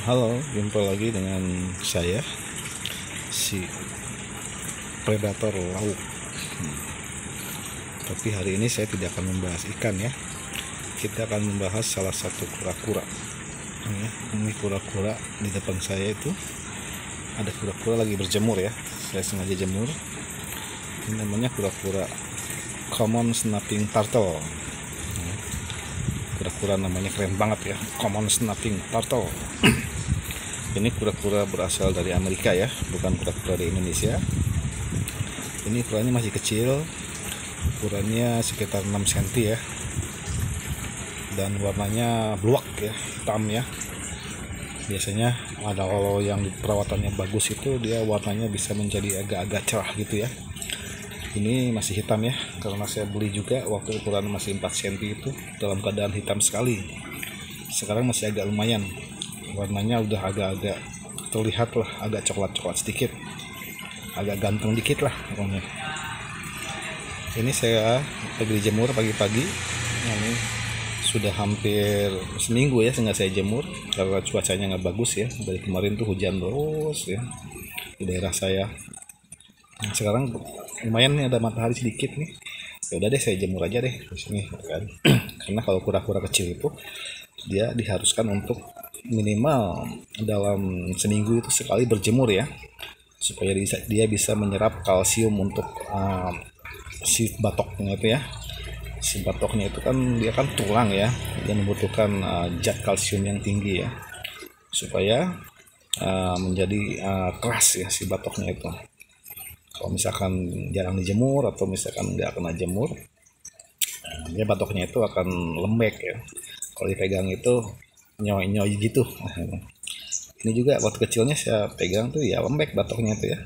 Halo, jumpa lagi dengan saya, si predator laut. Tapi hari ini saya tidak akan membahas ikan ya. Kita akan membahas salah satu kura-kura. Ini kura-kura di depan saya itu ada kura-kura lagi berjemur ya. Saya sengaja jemur. Ini namanya kura-kura common snapping turtle. Kura-kura namanya keren banget ya, common snapping turtle. Ini kura-kura berasal dari Amerika ya, bukan kura-kura di Indonesia. Ini ukurannya masih kecil, ukurannya sekitar 6 cm ya, dan warnanya bluak ya, hitam ya. Biasanya ada kalau yang perawatannya bagus itu dia warnanya bisa menjadi agak-agak cerah gitu ya. Ini masih hitam ya, karena saya beli juga waktu ukuran masih 4 cm itu dalam keadaan hitam sekali. Sekarang masih agak lumayan, warnanya udah agak-agak terlihat lah, agak coklat-coklat sedikit, agak ganteng dikit lah pokoknya. Ini saya lagi jemur pagi-pagi. Ini sudah hampir seminggu ya nggak saya jemur karena cuacanya nggak bagus ya. Dari kemarin tuh hujan terus ya di daerah saya. Sekarang lumayan nih, ada matahari sedikit nih. Ya udah deh, saya jemur aja deh di sini kan. Karena kalau kura-kura kecil itu dia diharuskan untuk minimal dalam seminggu itu sekali berjemur ya, supaya dia bisa menyerap kalsium untuk si batoknya itu ya. Si batoknya itu kan dia kan tulang ya, dia membutuhkan zat kalsium yang tinggi ya, supaya menjadi keras ya si batoknya itu. Kalau misalkan jarang dijemur atau misalkan nggak kena jemur, dia batoknya itu akan lembek ya. Kalau dipegang itu nyoy-nyoy gitu. Ini juga waktu kecilnya saya pegang tuh ya lembek batoknya itu ya.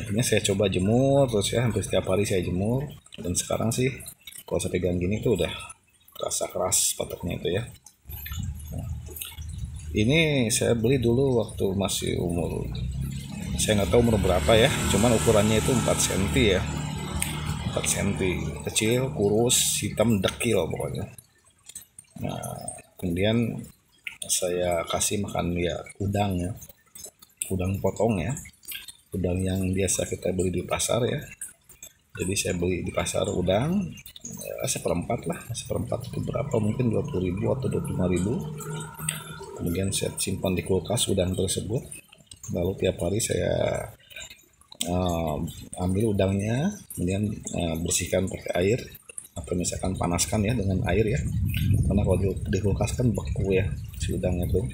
Akhirnya saya coba jemur terus ya, hampir setiap hari saya jemur, dan sekarang sih kalau saya pegang gini tuh udah terasa keras batoknya itu ya. Ini saya beli dulu waktu masih umur, saya nggak tahu umur berapa ya, cuman ukurannya itu 4 cm ya, 4 cm, kecil, kurus, hitam, dekil pokoknya. Nah, kemudian saya kasih makan ya udang ya, udang potong ya, udang yang biasa kita beli di pasar ya. Jadi saya beli di pasar udang ya, seperempat lah, seperempat itu berapa, mungkin 20.000 atau 25.000. Kemudian saya simpan di kulkas udang tersebut, lalu tiap hari saya ambil udangnya, kemudian bersihkan pakai air atau misalkan panaskan ya dengan air ya, karena kalau di kulkas kan beku ya si udangnya tuh.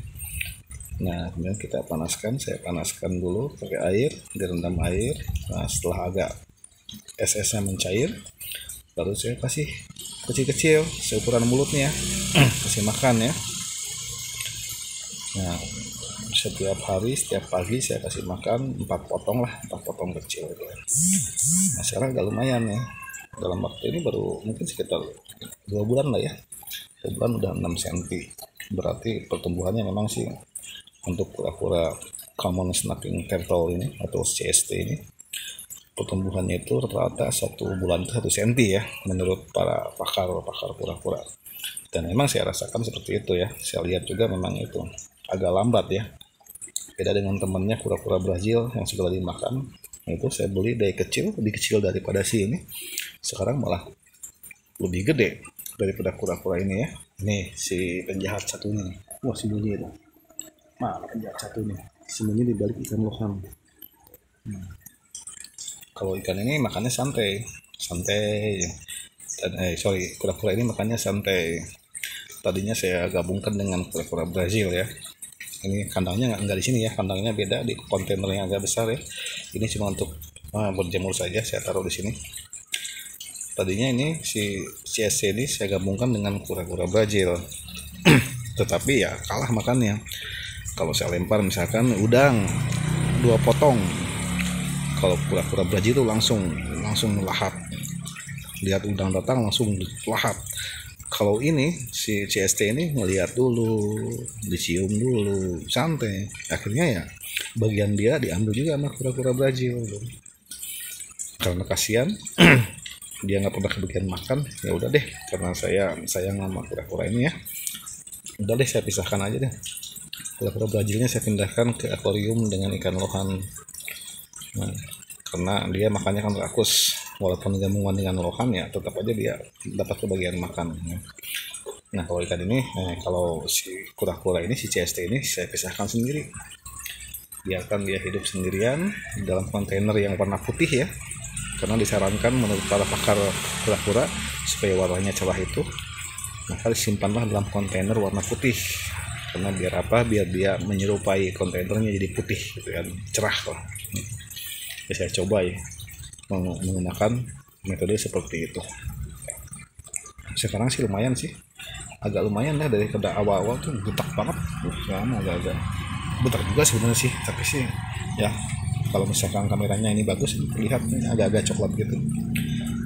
Nah kemudian kita panaskan, saya panaskan dulu pakai air, direndam air. Nah setelah agak es-esnya mencair, baru saya kasih kecil-kecil seukuran mulutnya kasih makan ya. Nah setiap hari, setiap pagi saya kasih makan 4 potong lah, 4 potong kecil gitu. Nah sekarang agak lumayan ya, dalam waktu ini baru mungkin sekitar 2 bulan lah ya, 2 bulan udah 6 cm. Berarti pertumbuhannya memang sih untuk kura-kura common snapping turtle ini atau CST ini, pertumbuhannya itu rata-rata 1 bulan itu 1 cm ya, menurut para pakar kura-kura. Dan memang saya rasakan seperti itu ya. Saya lihat juga memang itu agak lambat ya, beda dengan temannya kura-kura Brazil yang sudah dimakan. Itu saya beli dari kecil, lebih kecil daripada si ini, sekarang malah lebih gede daripada kura-kura ini ya. Ini si penjahat satunya, wah si bunyi itu, mana penjahat satunya, sembunyi di balik ikan lohan. Kalau ikan ini makannya santai dan kura-kura ini makannya santai. Tadinya saya gabungkan dengan kura-kura Brazil ya. Ini kandangnya nggak di sini ya, kandangnya beda, di kontainer yang agak besar ya. Ini cuma untuk berjemur saja, saya taruh di sini. Tadinya ini si CSC ini saya gabungkan dengan kura-kura Brazil. Tetapi ya kalah makannya. Kalau saya lempar misalkan udang 2 potong, kalau kura-kura Brazil itu langsung lahap. Lihat udang datang langsung lahap. Kalau ini si CST ini ngelihat dulu, dicium dulu, santai. Akhirnya ya bagian dia diambil juga sama kura-kura Brazil. Karena kasihan dia nggak pernah kebagian makan, ya udah deh, karena saya sayang sama kura-kura ini ya, udah deh saya pisahkan aja deh. Kura-kura Brazilnya saya pindahkan ke akuarium dengan ikan lohan. Nah, karena dia makannya kan rakus, walaupun gabungan dengan lohan ya tetap aja dia dapat kebagian makan. Nah kalau ikan ini, kalau si kura-kura ini, si CST ini saya pisahkan sendiri, biarkan dia hidup sendirian dalam kontainer yang warna putih ya, karena disarankan menurut para pakar kura-kura supaya warnanya cerah itu, maka disimpanlah dalam kontainer warna putih. Karena biar apa? Biar dia menyerupai kontainernya jadi putih gitu kan, cerah lah. Ya, saya coba ya menggunakan metode seperti itu. Sekarang sih lumayan sih, agak lumayan ya, dari pada awal-awal tuh butak banget. Sekarang agak-agak butak juga sebenarnya sih, tapi sih ya kalau misalkan kameranya ini bagus terlihat agak-agak coklat gitu.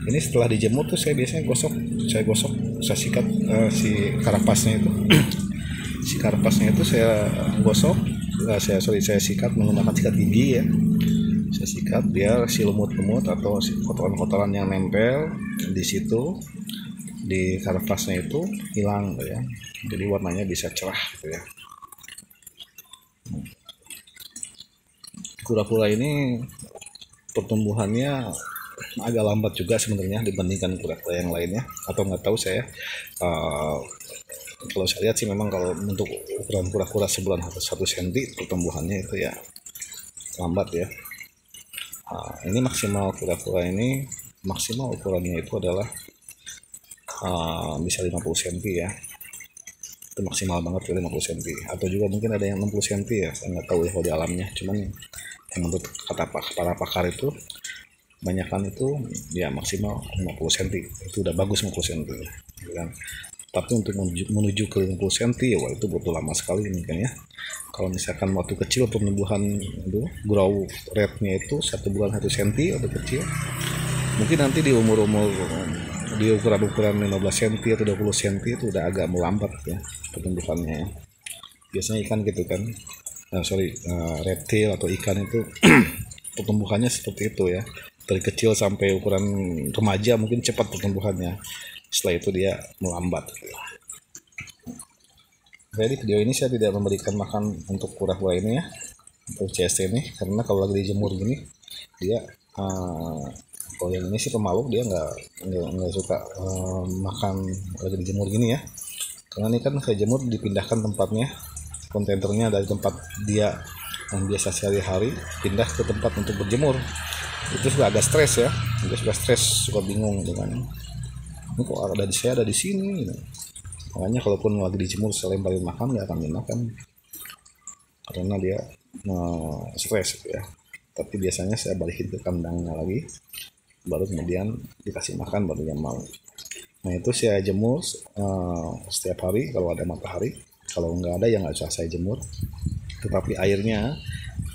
Ini setelah dijemur tuh saya biasanya saya sikat si karapasnya itu. Si karpasnya itu saya gosok, saya sikat menggunakan sikat gigi ya. Saya sikat biar si lumut-lumut atau si kotoran-kotoran yang nempel di situ di karpasnya itu hilang gitu ya. Jadi warnanya bisa cerah gitu ya. Kura-kura ini pertumbuhannya agak lambat juga sebenarnya dibandingkan kura-kura yang lainnya, atau nggak tahu saya. Kalau saya lihat sih memang kalau untuk ukuran kura-kura sebulan atau 1 cm pertumbuhannya itu ya lambat ya. Ini maksimal kura-kura ini, maksimal ukurannya itu adalah bisa 50 cm ya. Itu maksimal banget ya 50 cm, atau juga mungkin ada yang 60 cm ya, saya nggak tahu ya kalau di alamnya. Cuman yang menurut kata para pakar itu kebanyakan itu ya maksimal 50 cm, itu udah bagus 50 cm gitu kan. Tapi untuk menuju ke 50 cm ya wah, itu butuh lama sekali ini kan ya. Kalau misalkan waktu kecil pertumbuhan itu growth rate-nya itu 1 bulan 1 cm waktu kecil, mungkin nanti di di ukuran 15 cm atau 20 cm itu udah agak melambat ya pertumbuhannya. Biasanya ikan gitu kan, reptil atau ikan itu pertumbuhannya seperti itu ya, dari kecil sampai ukuran remaja mungkin cepat pertumbuhannya, setelah itu dia melambat. Jadi video ini saya tidak memberikan makan untuk kura-kura ini ya, untuk CST ini, karena kalau lagi dijemur gini dia kalau yang ini sih pemalu, dia nggak suka makan lagi dijemur gini ya, karena ini kan saya jemur dipindahkan tempatnya, kontainernya dari tempat dia yang biasa sehari-hari pindah ke tempat untuk berjemur. Itu sudah agak stres ya, sudah stres, suka bingung dengan ini kok ada di sini gitu. Makanya kalaupun lagi dijemur saya lemparin makan, nggak akan dimakan karena dia stres gitu ya. Tapi biasanya saya balikin ke kandangnya lagi, baru kemudian dikasih makan, baru dia mau. Nah itu saya jemur setiap hari kalau ada matahari, kalau nggak ada ya nggak usah saya jemur. Tetapi airnya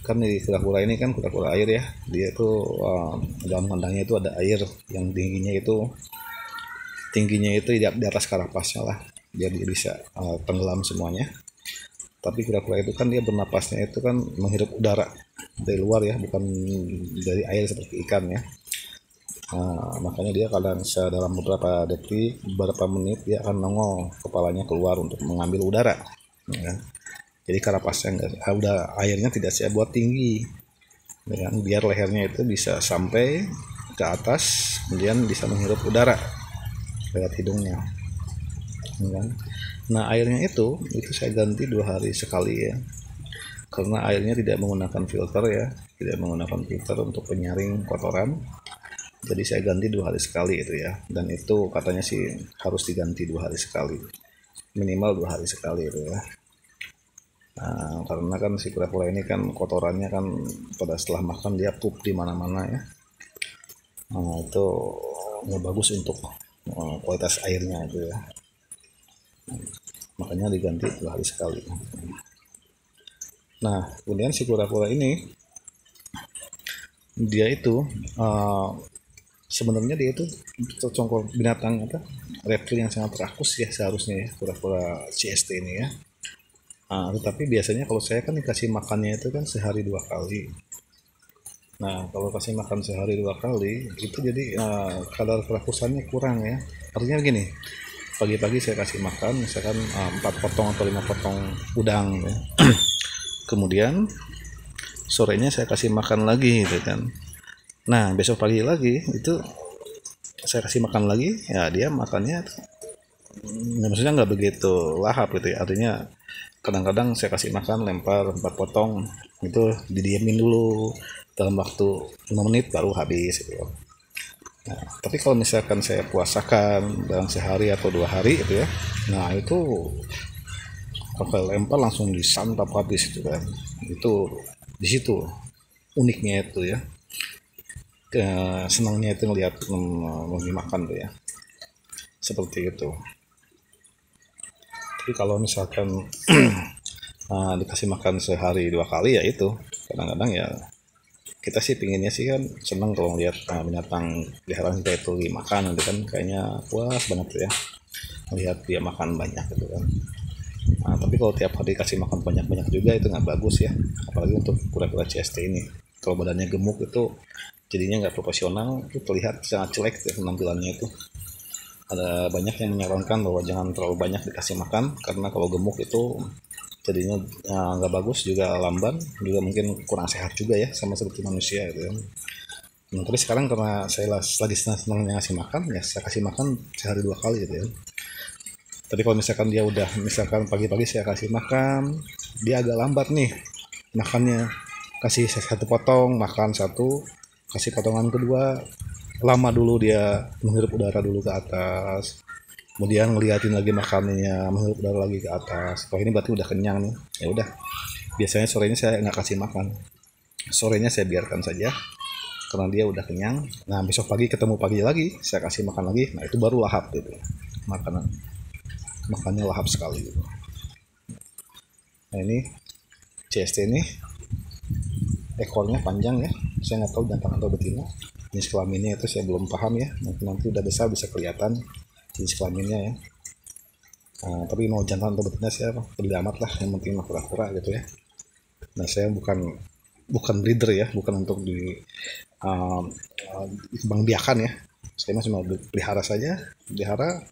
kan di kura-kura ini kan kura-kura air ya, dia tuh dalam kandangnya itu ada air yang tingginya itu di atas karapasnya lah, biar dia bisa tenggelam semuanya. Tapi kura-kura itu kan dia bernapasnya itu kan menghirup udara dari luar ya, bukan dari air seperti ikan ya. Makanya dia kadang dalam beberapa detik, beberapa menit dia akan nongol kepalanya keluar untuk mengambil udara ya. Jadi karapasnya airnya tidak saya buat tinggi ya, biar lehernya itu bisa sampai ke atas, kemudian bisa menghirup udara lewat hidungnya ya. Nah airnya itu saya ganti 2 hari sekali ya, karena airnya tidak menggunakan filter ya, tidak menggunakan filter untuk penyaring kotoran. Jadi saya ganti 2 hari sekali itu ya, dan itu katanya sih harus diganti 2 hari sekali, minimal 2 hari sekali itu ya. Nah, karena kan si kura-kura ini kan kotorannya kan pada setelah makan dia pup di mana-mana ya. Nah, itu nggak bagus untuk kualitas airnya itu ya. Makanya diganti 2 hari sekali. Nah kemudian si kura-kura ini dia itu sebenarnya dia itu contoh binatang reptil yang sangat rakus ya seharusnya ya, kura-kura CST ini ya. Tetapi biasanya kalau saya kan dikasih makannya itu kan sehari 2 kali. Nah kalau kasih makan sehari 2 kali itu jadi kadar kerakusannya kurang ya. Artinya gini, pagi-pagi saya kasih makan misalkan 4 potong atau 5 potong udang ya. kemudian sorenya saya kasih makan lagi gitu kan. Nah besok pagi lagi itu saya kasih makan lagi, ya dia makannya maksudnya nggak begitu lahap gitu ya, artinya kadang-kadang saya kasih makan lempar 4 potong itu didiemin dulu dalam waktu 5 menit baru habis gitu. Nah, tapi kalau misalkan saya puasakan dalam sehari atau 2 hari gitu ya, nah itu kalau lempar langsung disantap habis itu kan. Itu di situ uniknya itu ya, senangnya itu ngelihat makan tuh ya, seperti itu. Tapi kalau misalkan dikasih makan sehari 2 kali ya itu kadang-kadang ya kita sih pinginnya sih kan senang kalau ngeliat binatang peliharaan kita itu dimakan, nanti kan kayaknya puas banget tuh ya melihat dia makan banyak gitu kan. Nah, tapi kalau tiap hari kasih makan banyak-banyak juga itu nggak bagus ya, apalagi untuk kura-kura CST ini. Kalau badannya gemuk itu jadinya nggak proporsional, itu terlihat sangat jelek ya penampilannya itu. Ada banyak yang menyarankan bahwa jangan terlalu banyak dikasih makan karena kalau gemuk itu jadinya nggak bagus, juga lamban, juga mungkin kurang sehat juga ya, sama seperti manusia gitu kan. Nah, tapi sekarang karena saya lagi senang-senangnya ngasih makan ya saya kasih makan sehari 2 kali gitu ya. Tapi kalau misalkan dia udah misalkan pagi-pagi saya kasih makan, dia agak lambat nih makannya, kasih 1 potong makan 1, kasih potongan kedua lama dulu dia menghirup udara dulu ke atas, kemudian ngeliatin lagi makanannya menghirup udara lagi ke atas. Kalau ini berarti udah kenyang nih, ya udah biasanya sorenya saya nggak kasih makan, sorenya saya biarkan saja karena dia udah kenyang. Nah besok pagi ketemu pagi lagi saya kasih makan lagi, nah itu baru lahap gitu makannya lahap sekali gitu. Nah ini CST ini ekornya panjang ya, saya nggak tahu jantan atau betina. Jenis kelaminnya itu saya belum paham ya, mungkin nanti udah besar bisa kelihatan jenis kelaminnya ya. Tapi mau jantan atau betina saya peduli amat lah, yang penting mah kura-kura gitu ya. Nah saya bukan breeder ya, bukan untuk dikembangbiakan ya, saya cuma pelihara saja, pelihara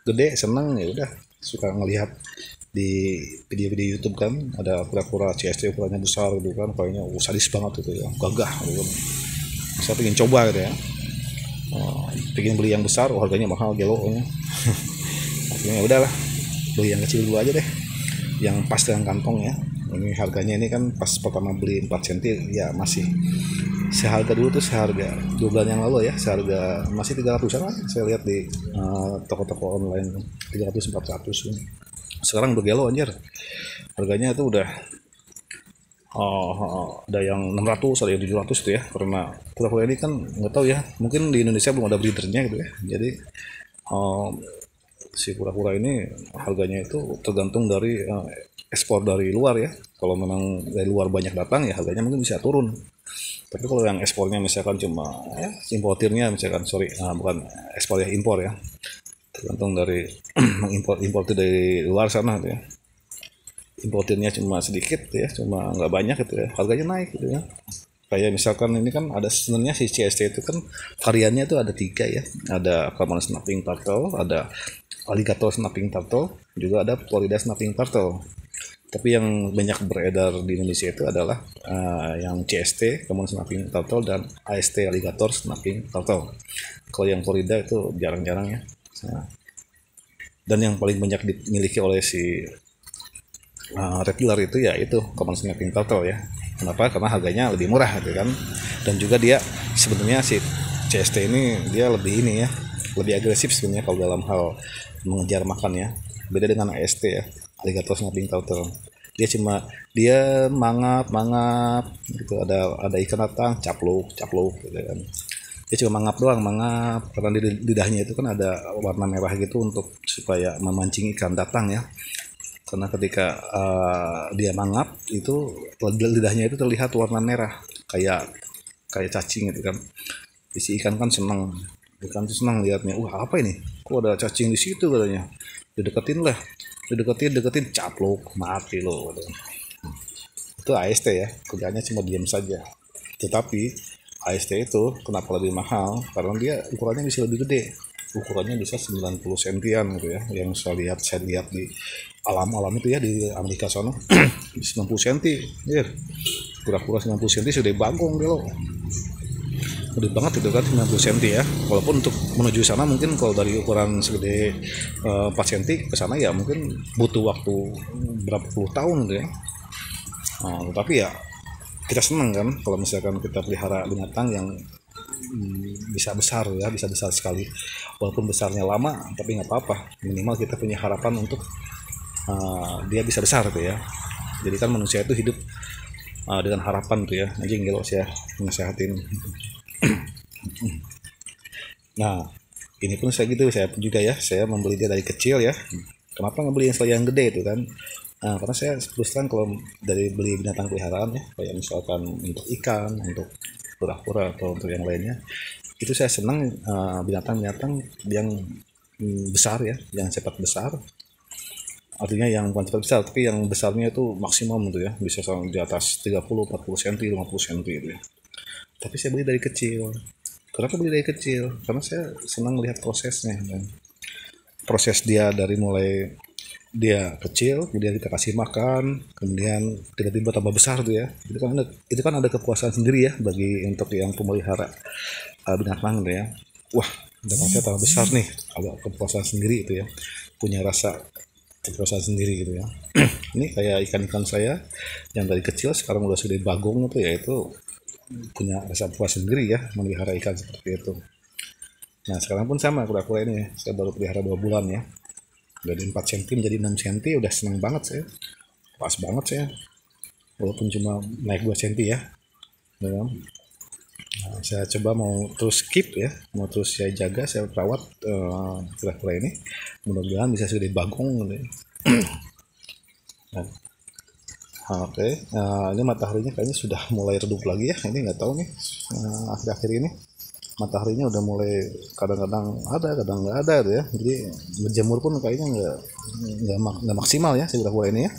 gede seneng ya udah, suka ngelihat di video-video YouTube kan ada kura-kura CST ukurannya besar gitu kan, kayaknya sadis banget gitu ya, gagah gitu kan. Saya pengen coba gitu ya, pengen beli yang besar, harganya mahal gelo ya. Akhirnya udahlah beli yang kecil dulu aja deh, yang pas dengan kantong ya. Ini harganya ini kan pas pertama beli 4 cm ya masih seharga dulu tuh, seharga 2 bulan yang lalu ya, seharga masih 300-an lah saya lihat di toko-toko online 300-400. Sekarang begelo anjir, harganya itu udah ada yang 600, ada yang 700 tuh ya, karena kura-kura ini kan nggak tahu ya, mungkin di Indonesia belum ada breedernya gitu ya, jadi si kura-kura ini harganya itu tergantung dari ekspor dari luar ya. Kalau memang dari luar banyak datang ya harganya mungkin bisa turun, tapi kalau yang ekspornya misalkan cuma importirnya misalkan bukan ekspor ya, impor ya, tergantung dari mengimpor dari luar sana tuh ya, importirnya cuma sedikit ya, cuma nggak banyak gitu ya, harganya naik gitu ya. Kayak misalkan ini kan ada sebenarnya si CST itu kan variannya itu ada 3 ya, ada common snapping turtle, ada alligator snapping turtle, juga ada Florida snapping turtle. Tapi yang banyak beredar di Indonesia itu adalah yang CST common snapping turtle dan AST alligator snapping turtle. Kalau yang Florida itu jarang-jarang ya. Nah, dan yang paling banyak dimiliki oleh si reptiler itu ya itu common snapping turtle ya. Kenapa? Karena harganya lebih murah gitu kan, dan juga dia sebenarnya si CST ini dia lebih ini ya, lebih agresif sebenarnya kalau dalam hal mengejar makan ya, beda dengan AST ya, alligator snapping turtle. Dia mangap gitu, ada ikan datang capluk gitu kan, dia cuma mangap doang, karena di lidahnya itu kan ada warna merah gitu untuk supaya memancing ikan datang ya. Karena ketika dia mangap itu lidahnya itu terlihat warna merah kayak cacing gitu kan. Si ikan kan senang lihatnya, apa ini, kok ada cacing di situ katanya, dideketin capluk, mati loh gitu. Itu AST ya, kerjanya cuma diam saja. Tetapi AST itu kenapa lebih mahal, karena dia ukurannya bisa lebih gede. ukurannya bisa 90 sentian gitu ya, yang saya lihat di alam-alam itu ya di Amerika sana. 90 cm ya, kura-kura 90 cm sudah bagong dia loh, gede banget itu kan 90 cm ya. Walaupun untuk menuju sana mungkin kalau dari ukuran segede 4 cm ke sana ya mungkin butuh waktu berapa puluh tahun gitu ya. Tapi ya kita senang kan kalau misalkan kita pelihara binatang yang bisa besar ya, bisa besar sekali. Walaupun besarnya lama tapi nggak apa-apa, minimal kita punya harapan untuk dia bisa besar tuh ya. Jadi kan manusia itu hidup dengan harapan tuh ya. Anjing gelos ya, nasehatin. Nah ini pun saya gitu, saya pun juga ya, saya membeli dia dari kecil ya. Kenapa nggak beli yang gede itu kan? Karena saya terus terang kalau dari beli binatang peliharaan ya, kayak misalkan untuk ikan, untuk kura-kura atau untuk yang lainnya, itu saya senang binatang-binatang yang besar ya, yang cepat besar. Artinya yang bukan cepat besar, tapi yang besarnya itu maksimum gitu ya, bisa sampai di atas 30-40 cm, 50 cm gitu ya. Tapi saya beli dari kecil. Kenapa beli dari kecil? Karena saya senang melihat prosesnya kan. Proses dia dari mulai dia kecil, kemudian kita kasih makan, kemudian tiba-tiba tambah besar tuh ya. Itu kan ada kepuasan sendiri ya bagi untuk yang pemelihara binatang tuh ya. Wah, binatang saya tambah besar nih, ada kepuasan sendiri itu ya. Punya rasa kepuasan sendiri gitu ya. Ini kayak ikan-ikan saya yang dari kecil sekarang udah sudah bagong itu ya, itu punya rasa puas sendiri ya memelihara ikan seperti itu. Nah sekarang pun sama kura-kura ini, saya baru pelihara 2 bulan ya, dari 4 cm menjadi 6 cm, udah senang banget saya, pas banget saya, walaupun cuma naik 2 cm ya. Nah, saya coba mau terus keep ya, mau terus saya jaga, saya perawat kura-kura ini, mudah-mudahan bisa sudah bagong gitu. Nah, Oke, ini mataharinya kayaknya sudah mulai redup lagi ya. Ini nggak tahu nih, akhir-akhir ini mataharinya udah mulai kadang-kadang ada, kadang nggak ada tuh ya. Jadi berjemur pun kayaknya nggak maksimal ya si kura-kura ini ya.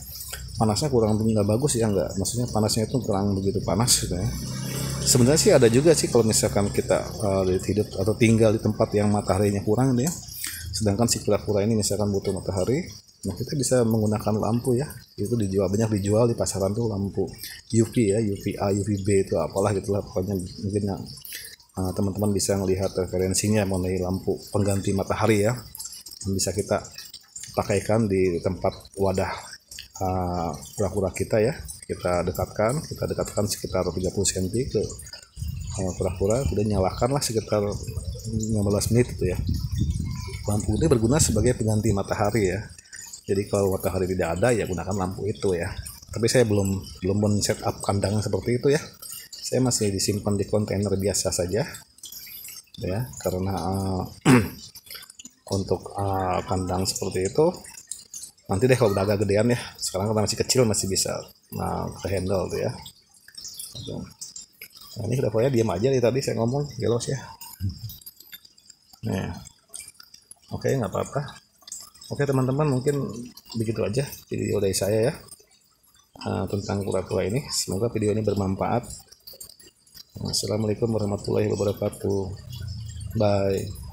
Panasnya kurang, nggak bagus ya, nggak. Maksudnya panasnya itu kurang begitu panas gitu ya. Sebenarnya sih ada juga sih kalau misalkan kita hidup atau tinggal di tempat yang mataharinya kurang gitu ya. Sedangkan si kura-kura ini misalkan butuh matahari, nah kita bisa menggunakan lampu ya, itu banyak dijual di pasaran tuh lampu UV ya, UVA, UVB itu apalah gitulah pokoknya. Mungkin teman-teman bisa melihat referensinya mengenai lampu pengganti matahari ya, yang bisa kita pakaikan di tempat wadah kura-kura kita ya. Kita dekatkan sekitar 30 cm ke kura-kura, kemudian nyalakanlah sekitar 15 menit itu ya. Lampu ini berguna sebagai pengganti matahari ya. Jadi kalau matahari tidak ada ya gunakan lampu itu ya. Tapi saya belum men-set up kandang seperti itu ya. Saya masih disimpan di kontainer biasa saja ya, karena untuk kandang seperti itu nanti deh kalau udah agak gedean ya. Sekarang karena masih kecil masih bisa ke handle tuh ya. Nah, ini udah pokoknya diam aja nih, tadi saya ngomong gelos ya. Nah, oke, nggak apa-apa. Oke teman-teman, mungkin begitu aja video dari saya ya tentang kura-kura ini. Semoga video ini bermanfaat. Assalamualaikum warahmatullahi wabarakatuh. Bye.